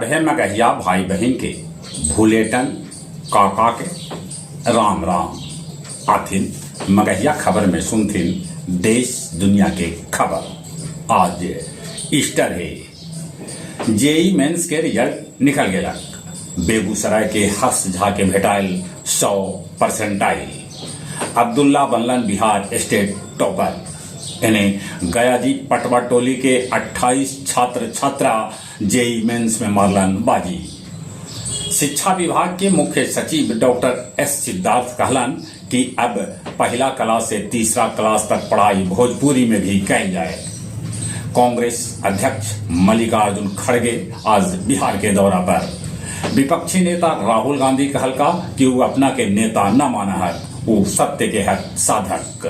सभे मगहिया भाई बहन के भूलेटन काका के राम राम आथिन मगहिया खबर में सुनथिन देश दुनिया के खबर। आज ईस्टर है। जेई मेंस के रिजल्ट निकल गया। बेगूसराय के हर्ष झा के भेटाइल 100% अब्दुल्ला बनलन बिहार स्टेट टॉपर। इन्हें गया जी पटवा टोली के 28 छात्र छात्रा जेई मेंस में मारलन बाजी। शिक्षा विभाग के मुख्य सचिव डॉक्टर एस सिद्धार्थ कहलन कि अब पहला क्लास से तीसरा क्लास तक पढ़ाई भोजपुरी में भी कही जाए। कांग्रेस अध्यक्ष मल्लिकार्जुन खड़गे आज बिहार के दौरा पर। विपक्षी नेता राहुल गांधी कहलका कि वो अपना के नेता न माना है, वो सत्य के है साधक।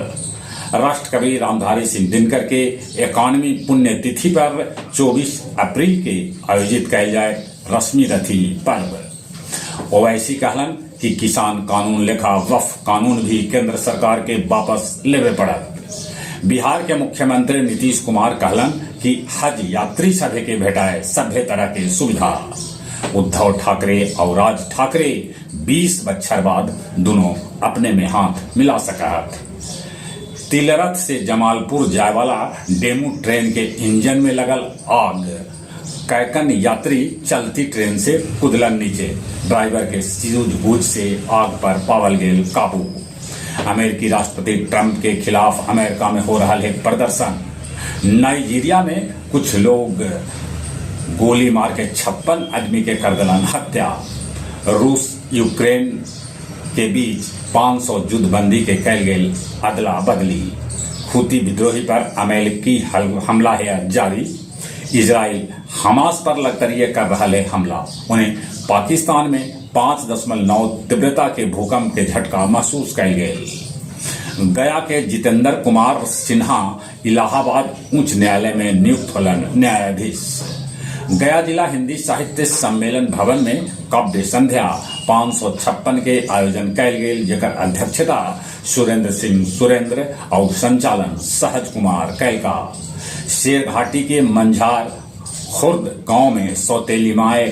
राष्ट्रकवि रामधारी सिंह दिनकर के 91वीं पुण्यतिथि पर 24 अप्रैल के आयोजित कयल जाए रश्मि रथी पर्व। ओवैसी कहलन कि किसान कानून लेखा वक्फ कानून भी केंद्र सरकार के वापस लेवे पड़त। बिहार के मुख्यमंत्री नीतीश कुमार कहलन कि हज यात्री सभे के भेटाए सभ्य तरह के सुविधा। उद्धव ठाकरे और राज ठाकरे 20 बछर बाद दोनों अपने में हाथ मिला सका। तिलरथ से जमालपुर जाए वाला डेमू ट्रेन के इंजन में लगल आग। कैकन यात्री चलती ट्रेन से कुदलन नीचे। ड्राइवर के सूझबूझ से आग पर पावल गेल काबू। अमेरिकी राष्ट्रपति ट्रंप के खिलाफ अमेरिका में हो रहा है प्रदर्शन। नाइजीरिया में कुछ लोग गोली मार के 56 आदमी के कर दिलन हत्या। रूस यूक्रेन के बीच 500 युद्धबंदी के कैल गेल अदला बदली। हुती विद्रोही पर अमेरिकी हमला है जारी। इजराइल हमास पर लगातार कर रहा है हमला। उन्हें पाकिस्तान में 5.9 तीव्रता के भूकंप के झटका महसूस कैल गए। गया के जितेंद्र कुमार सिन्हा इलाहाबाद उच्च न्यायालय में नियुक्त होलन न्यायाधीश। गया जिला हिंदी साहित्य सम्मेलन भवन में काव्य संध्या 556 के आयोजन कैल गेल, जेकर अध्यक्षता सुरेंद्र सिंह सुरेंद्र और संचालन सहज कुमार कैलका। शेरघाटी के मंझार खुर्द गांव में सौतेली माए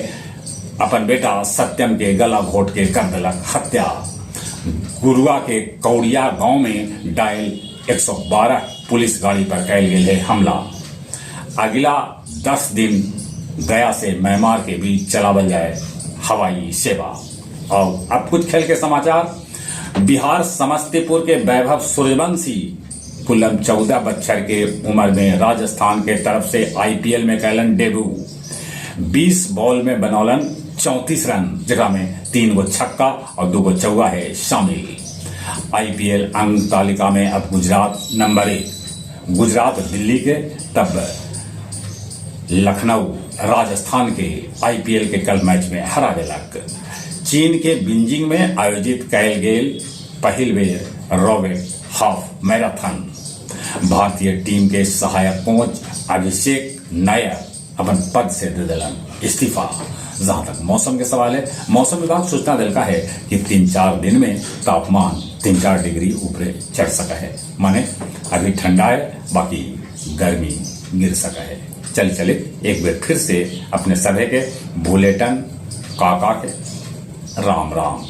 अपन बेटा सत्यम के गला घोट के कर दिलक हत्या। गुरुआ के कौड़िया गांव में डायल 112 पुलिस गाड़ी पर कैल गेल है हमला। अगला 10 दिन गया से म्यांमार के बीच चलावल जाए हवाई सेवा। और अब कुछ खेल के समाचार। बिहार समस्तीपुर के वैभव सूर्यवंशी कुल्लम 14 बच्चर के उम्र में राजस्थान के तरफ से आईपीएल में कैलन डेब्यू। 20 बॉल में बनौलन 34 रन, जगह में 3 गो छक्का और 2 गो चौका है शामिल। आईपीएल अंक तालिका में अब गुजरात नंबर 1। गुजरात दिल्ली के, तब लखनऊ राजस्थान के आईपीएल के कल मैच में हरा दिलक। चीन के बीजिंग में आयोजित कैल गेल पहिल बेर रॉबर्ट हाफ मैराथन। भारतीय टीम के सहायक कोच अभिषेक नायर अपन पद से दे दिलन इस्तीफा। जहां तक मौसम के सवाल है, मौसम विभाग सूचना दिलका है कि 3-4 दिन में तापमान 3-4 डिग्री ऊपर चढ़ सका है। माने अभी ठंडा है, बाकी गर्मी गिर सका है। चले एक बार फिर से अपने सभे के भूलेटन काका के राम राम।